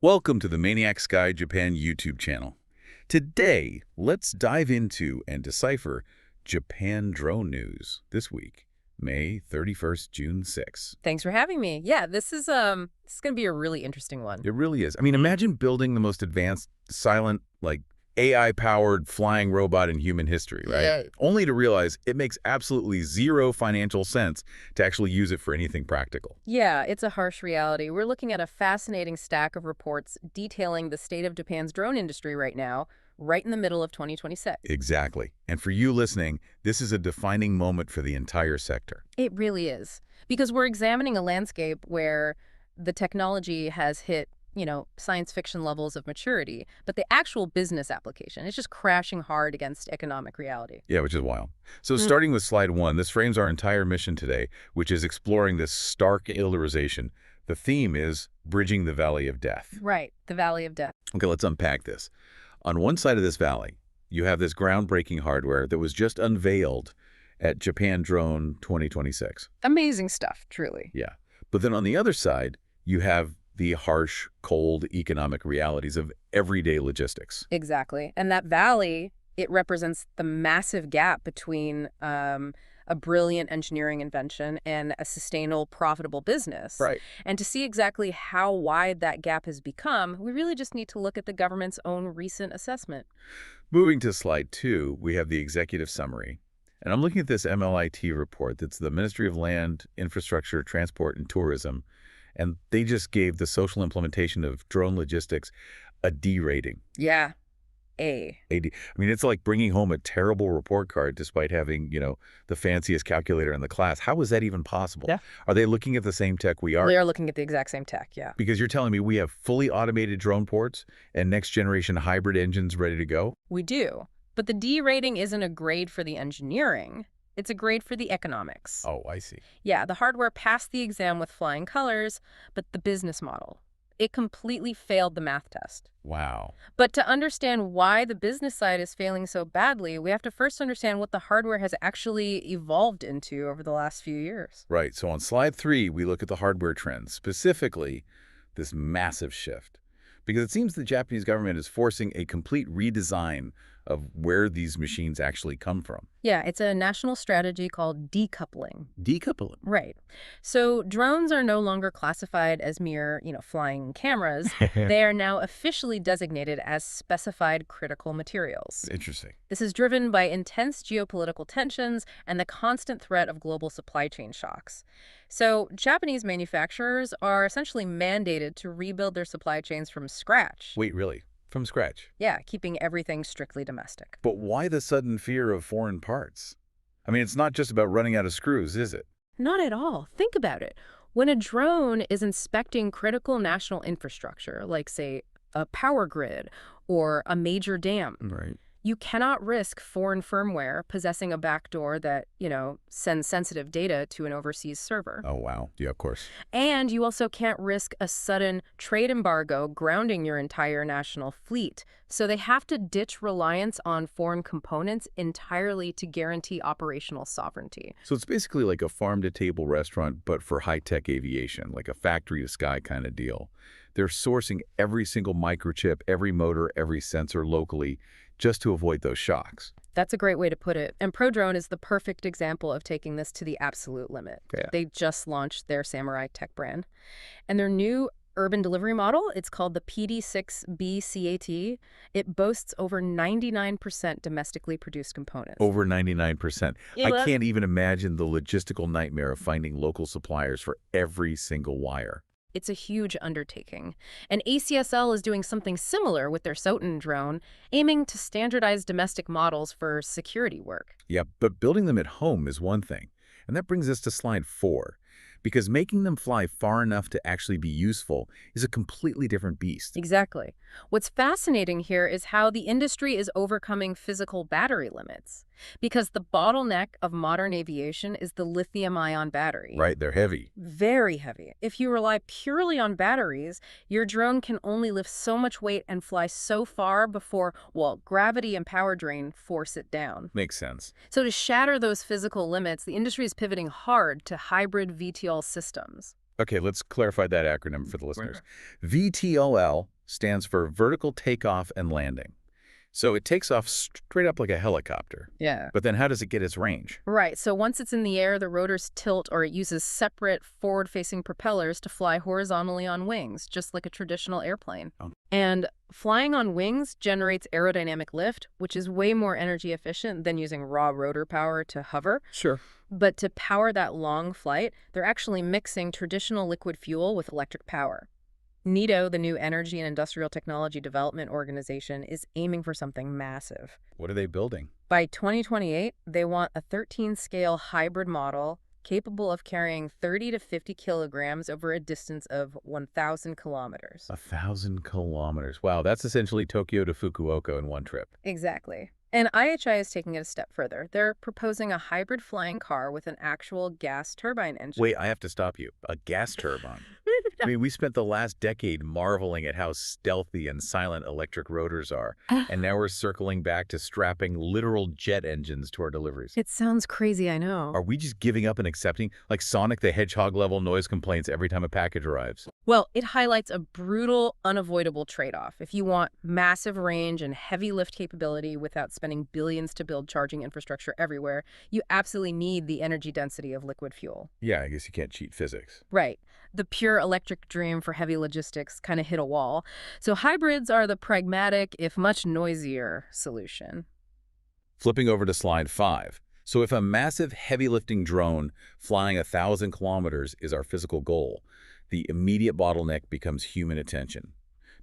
Welcome to the Maniac Sky Japan YouTube channel. Today, let's dive into and decipher Japan drone news this week, May 31st, June 6th. Thanks for having me. Yeah, this is going to be a really interesting one. It really is. I mean, imagine building the most advanced, silent, AI-powered flying robot in human history, right? Yeah. Only to realize it makes absolutely zero financial sense to actually use it for anything practical. Yeah, it's a harsh reality. We're looking at a fascinating stack of reports detailing the state of Japan's drone industry right now, right in the middle of 2026. Exactly. And for you listening, this is a defining moment for the entire sector. It really is. Because we're examining a landscape where the technology has hit science fiction levels of maturity, but the actual business application is just crashing hard against economic reality. Yeah, which is wild. So starting with slide 1, this frames our entire mission today, which is exploring this stark illustration. The theme is bridging the Valley of Death. Right, the Valley of Death. Okay, let's unpack this. On one side of this valley, you have this groundbreaking hardware that was just unveiled at Japan Drone 2026. Amazing stuff, truly. Yeah. But then on the other side, you have the harsh, cold economic realities of everyday logistics. Exactly. And that valley, it represents the massive gap between a brilliant engineering invention and a sustainable, profitable business. Right. And to see exactly how wide that gap has become, we really just need to look at the government's own recent assessment. Moving to slide 2, we have the executive summary. And I'm looking at this MLIT report. That's the Ministry of Land, Infrastructure, Transport, and Tourism. And they just gave the social implementation of drone logistics a D rating. Yeah, A. I mean, it's like bringing home a terrible report card despite having, the fanciest calculator in the class. How is that even possible? Yeah. Are they looking at the same tech we are? We are looking at the exact same tech, yeah. Because you're telling me we have fully automated drone ports and next-generation hybrid engines ready to go? We do. But the D rating isn't a grade for the engineering. It's a grade for the economics. Oh, I see. Yeah, the hardware passed the exam with flying colors, but the business model, it completely failed the math test. Wow. But to understand why the business side is failing so badly, we have to first understand what the hardware has actually evolved into over the last few years. Right. So on slide 3, we look at the hardware trends, specifically this massive shift. Because it seems the Japanese government is forcing a complete redesign of where these machines actually come from. Yeah, it's a national strategy called decoupling. Decoupling. Right. So drones are no longer classified as mere, flying cameras. They are now officially designated as specified critical materials. Interesting. This is driven by intense geopolitical tensions and the constant threat of global supply chain shocks. So Japanese manufacturers are essentially mandated to rebuild their supply chains from scratch. Wait, really? From scratch? Yeah, keeping everything strictly domestic. But why the sudden fear of foreign parts? I mean, it's not just about running out of screws, is it? Not at all. Think about it. When a drone is inspecting critical national infrastructure, like, say, a power grid or a major dam, Right. you cannot risk foreign firmware possessing a backdoor that, sends sensitive data to an overseas server. Oh, wow. Yeah, of course. And you also can't risk a sudden trade embargo grounding your entire national fleet. So they have to ditch reliance on foreign components entirely to guarantee operational sovereignty. So it's basically like a farm-to-table restaurant, but for high-tech aviation, like a factory-to-sky kind of deal. They're sourcing every single microchip, every motor, every sensor locally, just to avoid those shocks. That's a great way to put it. And ProDrone is the perfect example of taking this to the absolute limit. Yeah. They just launched their Samurai Tech brand. And their new urban delivery model, it's called the PD6B-CAT. It boasts over 99% domestically produced components. Over 99%. Yeah, I can't even imagine the logistical nightmare of finding local suppliers for every single wire. It's a huge undertaking. And ACSL is doing something similar with their Soten drone, aiming to standardize domestic models for security work. Yeah, but building them at home is one thing. And that brings us to slide 4. Because making them fly far enough to actually be useful is a completely different beast. Exactly. What's fascinating here is how the industry is overcoming physical battery limits. Because the bottleneck of modern aviation is the lithium-ion battery. Right, they're heavy. Very heavy. If you rely purely on batteries, your drone can only lift so much weight and fly so far before, gravity and power drain force it down. Makes sense. So to shatter those physical limits, the industry is pivoting hard to hybrid VTOL systems. Okay, let's clarify that acronym for the listeners. VTOL stands for vertical takeoff and landing. So it takes off straight up like a helicopter. Yeah. But then how does it get its range? Right, so once it's in the air, the rotors tilt or it uses separate forward-facing propellers to fly horizontally on wings, just like a traditional airplane. Oh. And flying on wings generates aerodynamic lift, which is way more energy efficient than using raw rotor power to hover. Sure. But to power that long flight, they're actually mixing traditional liquid fuel with electric power. NITO, the new Energy and Industrial Technology Development Organization, is aiming for something massive. What are they building? By 2028, they want a 13-scale hybrid model capable of carrying 30 to 50 kilograms over a distance of 1,000 kilometers. 1,000 kilometers. Wow, that's essentially Tokyo to Fukuoka in one trip. Exactly. And IHI is taking it a step further. They're proposing a hybrid flying car with an actual gas turbine engine. Wait, I have to stop you. A gas turbine. I mean, we spent the last decade marveling at how stealthy and silent electric rotors are, and now we're circling back to strapping literal jet engines to our deliveries. It sounds crazy, I know. Are we just giving up and accepting, like Sonic the Hedgehog level noise complaints every time a package arrives? Well, it highlights a brutal, unavoidable trade-off. If you want massive range and heavy lift capability without spending billions to build charging infrastructure everywhere, you absolutely need the energy density of liquid fuel. Yeah, I guess you can't cheat physics. Right. The pure electric dream for heavy logistics kind of hit a wall. So hybrids are the pragmatic, if much noisier, solution. Flipping over to slide 5. So if a massive heavy-lifting drone flying 1,000 kilometers is our physical goal, the immediate bottleneck becomes human attention.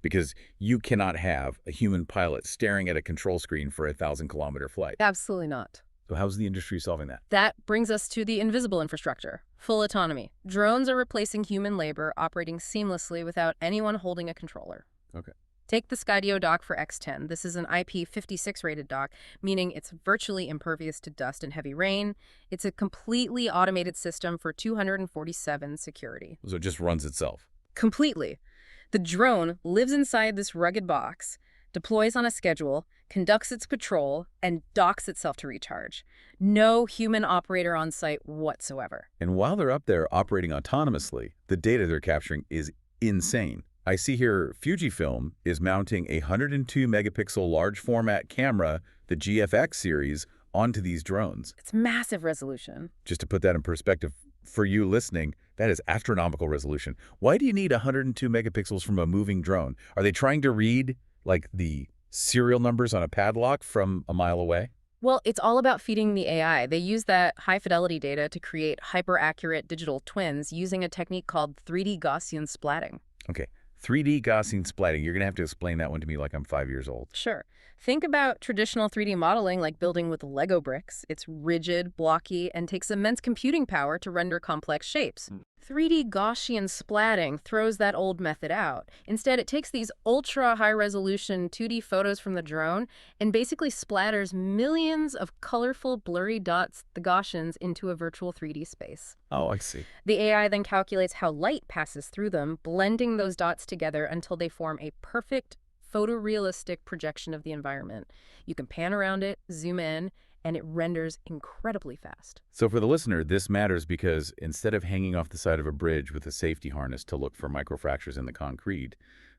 Because you cannot have a human pilot staring at a control screen for a 1,000-kilometer flight. Absolutely not. So how's the industry solving that? That brings us to the invisible infrastructure, full autonomy. Drones are replacing human labor, operating seamlessly without anyone holding a controller. Okay. Take the Skydio dock for X10. This is an IP56 rated dock, meaning it's virtually impervious to dust and heavy rain. It's a completely automated system for 247 security. So it just runs itself. Completely. The drone lives inside this rugged box, deploys on a schedule, conducts its patrol, and docks itself to recharge. No human operator on site whatsoever. And while they're up there operating autonomously, the data they're capturing is insane. I see here Fujifilm is mounting a 102 megapixel large format camera, the GFX series, onto these drones. It's massive resolution. Just to put that in perspective, for you listening, that is astronomical resolution. Why do you need 102 megapixels from a moving drone? Are they trying to read, like, the serial numbers on a padlock from a mile away? Well, it's all about feeding the AI. They use that high-fidelity data to create hyper-accurate digital twins using a technique called 3D Gaussian splatting. Okay, 3D Gaussian splatting. You're going to have to explain that one to me like I'm 5 years old. Sure. Think about traditional 3D modeling like building with Lego bricks. It's rigid, blocky, and takes immense computing power to render complex shapes. 3D Gaussian splatting throws that old method out. Instead, it takes these ultra-high-resolution 2D photos from the drone and basically splatters millions of colorful, blurry dots, the Gaussians, into a virtual 3D space. Oh, I see. The AI then calculates how light passes through them, blending those dots together until they form a perfect photorealistic projection of the environment. You can pan around it, zoom in, and it renders incredibly fast. So for the listener, this matters because instead of hanging off the side of a bridge with a safety harness to look for microfractures in the concrete,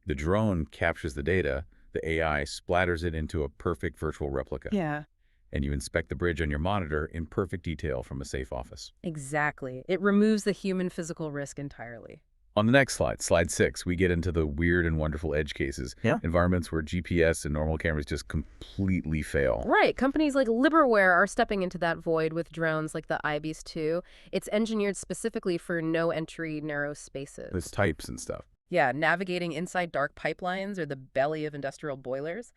the drone captures the data, the AI splatters it into a perfect virtual replica. Yeah. And you inspect the bridge on your monitor in perfect detail from a safe office. Exactly. It removes the human physical risk entirely. On the next slide, slide 6, we get into the weird and wonderful edge cases. Yeah. Environments where GPS and normal cameras just completely fail. Right. Companies like Liberware are stepping into that void with drones like the IBeast 2. It's engineered specifically for no-entry, narrow spaces. There's types and stuff. Yeah, navigating inside dark pipelines or the belly of industrial boilers.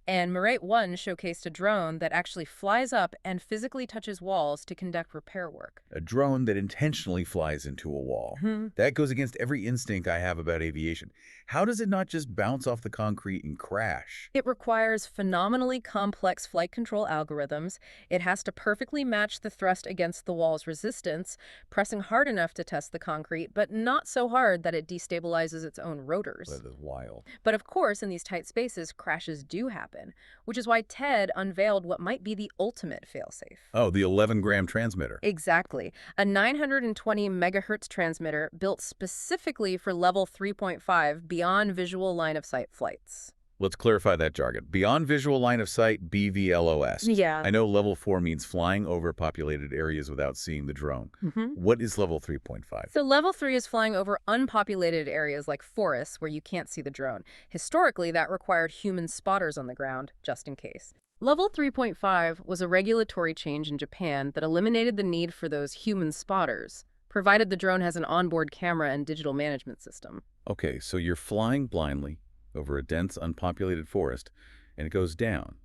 And Mirai 1 showcased a drone that actually flies up and physically touches walls to conduct repair work. A drone that intentionally flies into a wall. That goes against every instinct I have about aviation. How does it not just bounce off the concrete and crash? It requires phenomenally complex flight control algorithms. It has to perfectly match the thrust against the wall's resistance, pressing hard enough to test the concrete, but not so hard that it destabilizes its own rotors. That is wild. But of course, in these tight spaces, crashes do happen. happen, which is why TED unveiled what might be the ultimate failsafe. Oh, the 11-gram transmitter. Exactly. A 920 megahertz transmitter built specifically for level 3.5 beyond visual line of sight flights. Let's clarify that jargon. Beyond visual line of sight, BVLOS. Yeah. I know level 4 means flying over populated areas without seeing the drone. What is level 3.5? So level 3 is flying over unpopulated areas like forests where you can't see the drone. Historically, that required human spotters on the ground, just in case. Level 3.5 was a regulatory change in Japan that eliminated the need for those human spotters, provided the drone has an onboard camera and digital management system. Okay, so you're flying blindly over a dense, unpopulated forest, and it goes down.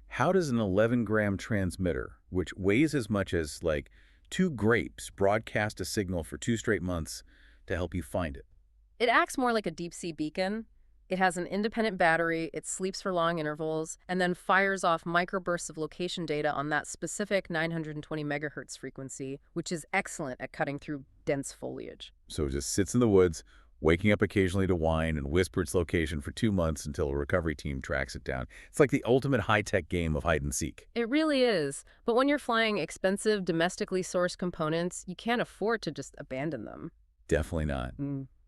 How does an 11-gram transmitter, which weighs as much as, like, 2 grapes, broadcast a signal for 2 straight months to help you find it? It acts more like a deep-sea beacon. It has an independent battery, it sleeps for long intervals, and then fires off microbursts of location data on that specific 920 megahertz frequency, which is excellent at cutting through dense foliage. So it just sits in the woods, waking up occasionally to whine and whisper its location for 2 months until a recovery team tracks it down. It's like the ultimate high-tech game of hide-and-seek. It really is. But when you're flying expensive, domestically sourced components, you can't afford to just abandon them. Definitely not.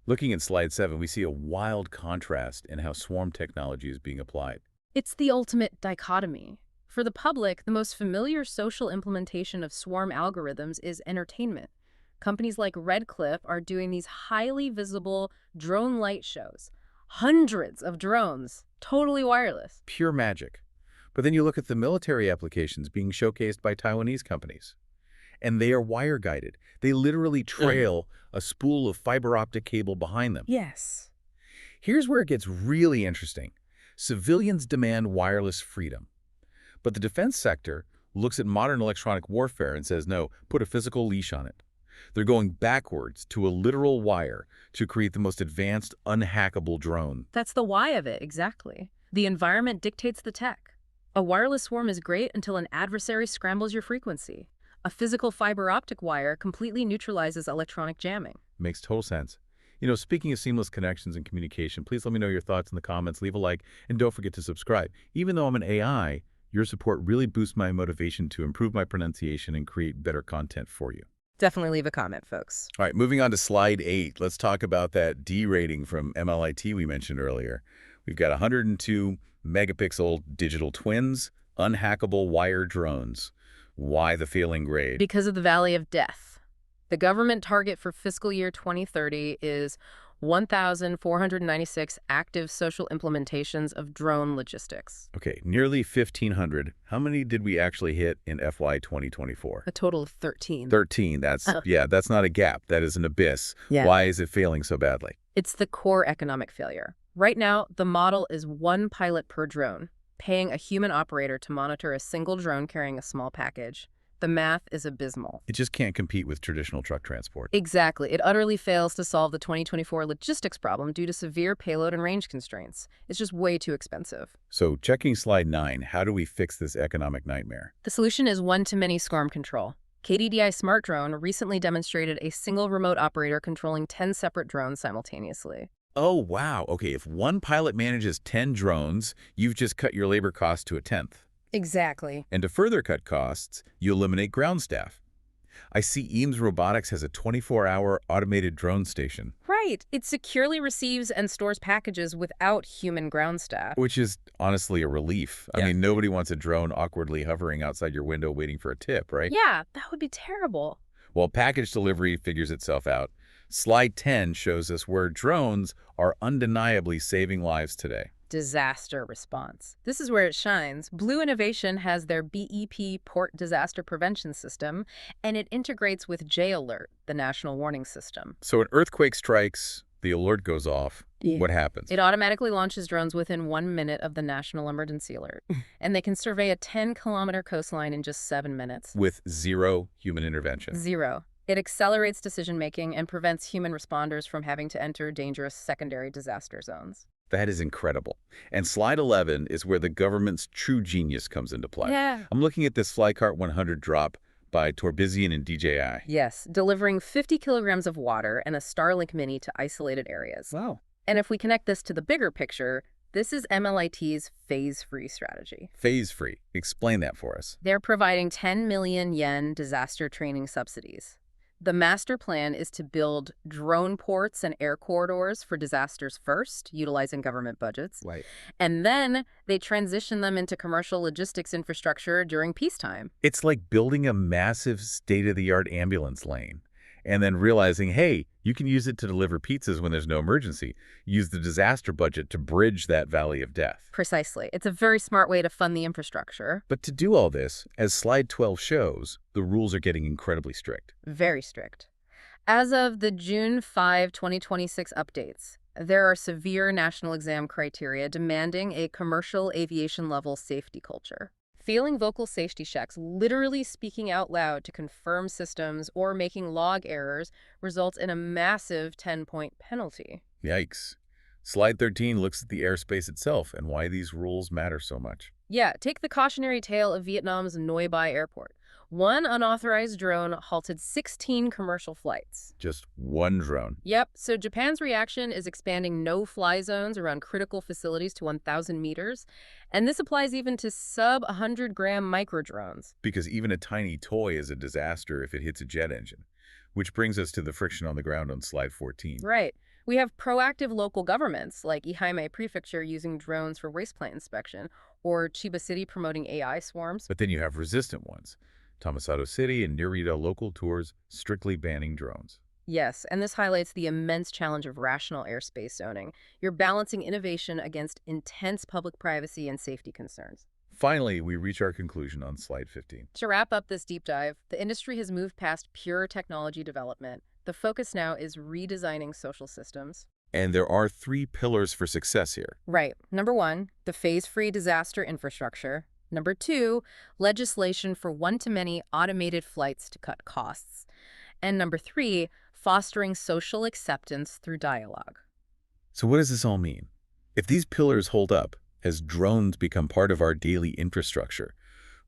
Looking at slide 7, we see a wild contrast in how swarm technology is being applied. It's the ultimate dichotomy. For the public, the most familiar social implementation of swarm algorithms is entertainment. Companies like Redcliffe are doing these highly visible drone light shows. Hundreds of drones, totally wireless. Pure magic. But then you look at the military applications being showcased by Taiwanese companies. And they are wire-guided. They literally trail a spool of fiber optic cable behind them. Yes. Here's where it gets really interesting. Civilians demand wireless freedom. But the defense sector looks at modern electronic warfare and says, no, put a physical leash on it. They're going backwards to a literal wire to create the most advanced, unhackable drone. That's the why of it, exactly. The environment dictates the tech. A wireless swarm is great until an adversary scrambles your frequency. A physical fiber optic wire completely neutralizes electronic jamming. Makes total sense. You know, speaking of seamless connections and communication, please let me know your thoughts in the comments, leave a like, and don't forget to subscribe. Even though I'm an AI, your support really boosts my motivation to improve my pronunciation and create better content for you. Definitely leave a comment, folks. All right, moving on to slide 8. Let's talk about that D rating from MLIT we mentioned earlier. We've got 102 megapixel digital twins, unhackable wire drones. Why the failing grade? Because of the Valley of Death. The government target for fiscal year 2030 is 1,496 active social implementations of drone logistics. Okay, nearly 1,500. How many did we actually hit in FY 2024? A total of 13. 13. That's not a gap. That is an abyss. Yeah. Why is it failing so badly? It's the core economic failure. Right now, the model is 1 pilot per drone, paying a human operator to monitor a single drone carrying a small package. The math is abysmal. It just can't compete with traditional truck transport. Exactly. It utterly fails to solve the 2024 logistics problem due to severe payload and range constraints. It's just way too expensive. So checking slide 9, how do we fix this economic nightmare? The solution is one-to-many swarm control. KDDI Smart Drone recently demonstrated a single remote operator controlling 10 separate drones simultaneously. Oh, wow. Okay, if one pilot manages 10 drones, you've just cut your labor cost to 1/10. Exactly. And to further cut costs, you eliminate ground staff. I see Eames Robotics has a 24-hour automated drone station. Right. It securely receives and stores packages without human ground staff. Which is honestly a relief. I mean, nobody wants a drone awkwardly hovering outside your window waiting for a tip, right? Yeah, that would be terrible. Well, package delivery figures itself out. Slide 10 shows us where drones are undeniably saving lives today. Disaster response. This is where it shines. Blue Innovation has their BEP Port Disaster Prevention System, and it integrates with J-Alert, the national warning system. So an earthquake strikes, the alert goes off. Yeah. What happens? It automatically launches drones within 1 minute of the national emergency alert, and they can survey a 10-kilometer coastline in just 7 minutes. With zero human intervention. Zero. It accelerates decision-making and prevents human responders from having to enter dangerous secondary disaster zones. That is incredible. And slide 11 is where the government's true genius comes into play. Yeah. I'm looking at this Flycart 100 drop by Torbizian and DJI. Yes, delivering 50 kilograms of water and a Starlink Mini to isolated areas. Wow. And if we connect this to the bigger picture, This is MLIT's phase-free strategy. Phase-free. Explain that for us. They're providing 10 million yen disaster training subsidies. The master plan is to build drone ports and air corridors for disasters first, utilizing government budgets. Right. And then they transition them into commercial logistics infrastructure during peacetime. It's like building a massive state-of-the-art ambulance lane and then realizing, hey, you can use it to deliver pizzas when there's no emergency. Use the disaster budget to bridge that valley of death. Precisely. It's a very smart way to fund the infrastructure. But to do all this, as slide 12 shows, the rules are getting incredibly strict. Very strict. As of the June 5, 2026 updates, there are severe national exam criteria demanding a commercial aviation level safety culture. Failing vocal safety checks, literally speaking out loud to confirm systems or making log errors, results in a massive 10-point penalty. Yikes. Slide 13 looks at the airspace itself and why these rules matter so much. Yeah, take the cautionary tale of Vietnam's Noi Bai Airport. One unauthorized drone halted 16 commercial flights. Just one drone. Yep, so Japan's reaction is expanding no-fly zones around critical facilities to 1,000 meters, and this applies even to sub-100-gram microdrones. Because even a tiny toy is a disaster if it hits a jet engine. Which brings us to the friction on the ground on slide 14. Right. We have proactive local governments, like Ehime Prefecture using drones for waste plant inspection, or Chiba City promoting AI swarms. But then you have resistant ones. Tamasato City and Nerita local tours strictly banning drones. Yes, and this highlights the immense challenge of rational airspace zoning. You're balancing innovation against intense public privacy and safety concerns. Finally, we reach our conclusion on slide 15. To wrap up this deep dive, the industry has moved past pure technology development. The focus now is redesigning social systems. And there are 3 pillars for success here. Right. Number 1, the phase-free disaster infrastructure. Number 2, legislation for one-to-many automated flights to cut costs. And number 3, fostering social acceptance through dialogue. So what does this all mean? If these pillars hold up, as drones become part of our daily infrastructure,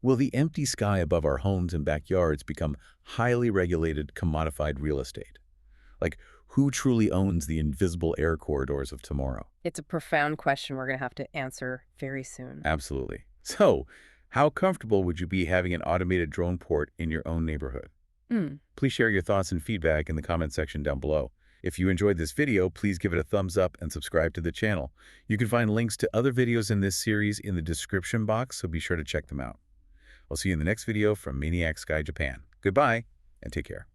will the empty sky above our homes and backyards become highly regulated, commodified real estate? Like, who truly owns the invisible air corridors of tomorrow? It's a profound question we're going to have to answer very soon. Absolutely. So, how comfortable would you be having an automated drone port in your own neighborhood? Please share your thoughts and feedback in the comment section down below. If you enjoyed this video, please give it a thumbs up and subscribe to the channel. You can find links to other videos in this series in the description box, so be sure to check them out. I'll see you in the next video from Maniac Sky Japan. Goodbye, and take care.